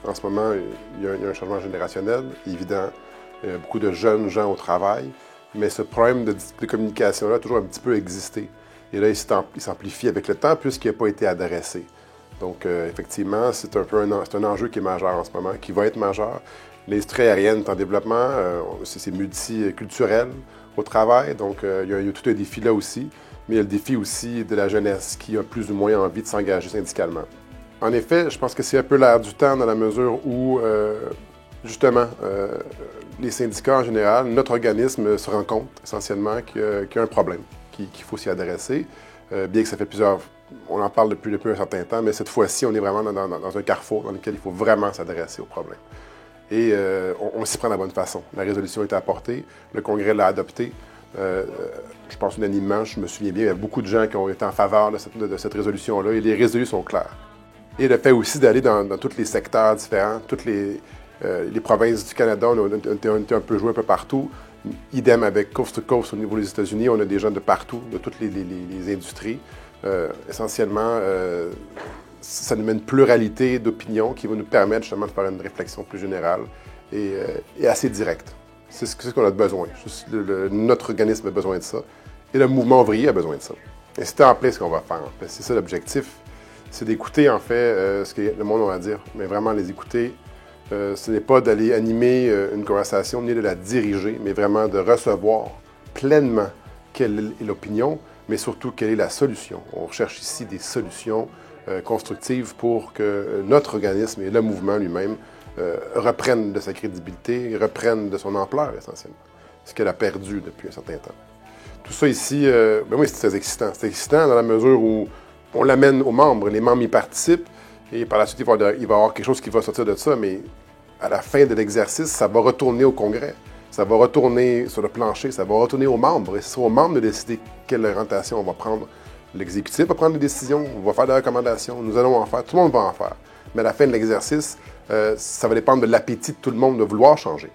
En ce moment, il y a un changement générationnel, évident. Il y a beaucoup de jeunes gens au travail, mais ce problème de communication-là a toujours un petit peu existé. Et là, il s'amplifie avec le temps puisqu'il n'a pas été adressé. Donc, effectivement, c'est un peu un enjeu qui est majeur en ce moment, qui va être majeur. L'industrie aérienne est en développement, c'est multiculturel au travail, donc il y a tout un défi là aussi, mais il y a le défi aussi de la jeunesse qui a plus ou moins envie de s'engager syndicalement. En effet, je pense que c'est un peu l'air du temps dans la mesure où, justement, les syndicats en général, notre organisme se rend compte essentiellement qu'il y a un problème, qu'il faut s'y adresser, bien que ça fait on en parle depuis un certain temps, mais cette fois-ci, on est vraiment dans un carrefour dans lequel il faut vraiment s'adresser au problème. Et on s'y prend de la bonne façon. La résolution a été apportée, le Congrès l'a adoptée. Je pense unanimement, je me souviens bien, il y a beaucoup de gens qui ont été en faveur de cette résolution-là, et les résolus sont clairs. Et le fait aussi d'aller dans tous les secteurs différents, toutes les provinces du Canada, on a été un peu joué un peu partout. Idem avec Coast to Coast au niveau des États-Unis, on a des gens de partout, de toutes les industries. Essentiellement, ça nous met une pluralité d'opinions qui va nous permettre justement de faire une réflexion plus générale et assez directe. C'est ce qu'on a besoin. Notre organisme a besoin de ça. Et le mouvement ouvrier a besoin de ça. Et c'est en plein ce qu'on va faire. En fait. C'est ça l'objectif. C'est d'écouter, en fait, ce que le monde a à dire, mais vraiment les écouter. Ce n'est pas d'aller animer une conversation, ni de la diriger, mais vraiment de recevoir pleinement quelle est l'opinion, mais surtout quelle est la solution. On recherche ici des solutions constructives pour que notre organisme et le mouvement lui-même reprennent de sa crédibilité, reprennent de son ampleur essentiellement, ce qu'elle a perdu depuis un certain temps. Tout ça ici, oui, c'est très excitant. C'est excitant dans la mesure où on l'amène aux membres, les membres y participent, et par la suite, il va y avoir quelque chose qui va sortir de ça, mais à la fin de l'exercice, ça va retourner au Congrès, ça va retourner sur le plancher, ça va retourner aux membres, et ce sera aux membres de décider quelle orientation on va prendre. L'exécutif va prendre des décisions, on va faire des recommandations, nous allons en faire, tout le monde va en faire. Mais à la fin de l'exercice, ça va dépendre de l'appétit de tout le monde de vouloir changer.